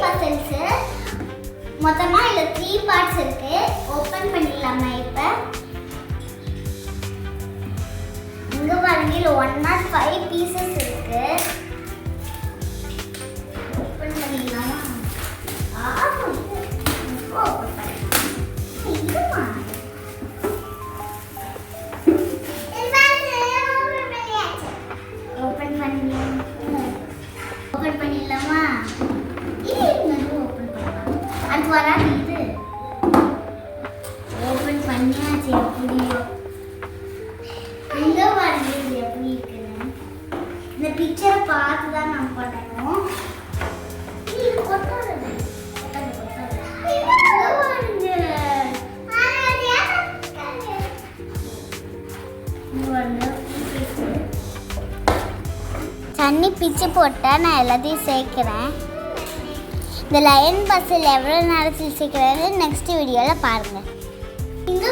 Puzzles மொத்தமா இதுல 3 parts இருக்கு. ஓபன் பண்ணிடலாமா இப்ப? இங்க பாருங்க, இதுல 105 பீசஸ் இருக்கு. ஓபன் பண்ணிடலாமா? ஓபன் பண்ணலாம். இதுமா ஓபன் பண்ணிடலாமா? இது ஓபன் பண்ணலாம். அது வராது. இது ஓபன் பண்ணியாச்சு. எப்படியோ இங்க பாருங்க இது எப்படி இருக்குன்னு. இந்த பிக்சரை பார்த்து தான் நம்ம பண்ணணும். இது கொட்டாது. தண்ணி பிச்சு போட்டால் நான் எல்லாத்தையும் சேர்க்குறேன். இந்த லயன் பஸ்ஸில் எவ்வளோ நேரத்தில் சேர்க்குறது நெக்ஸ்ட் வீடியோவில் பாருங்கள். இங்கே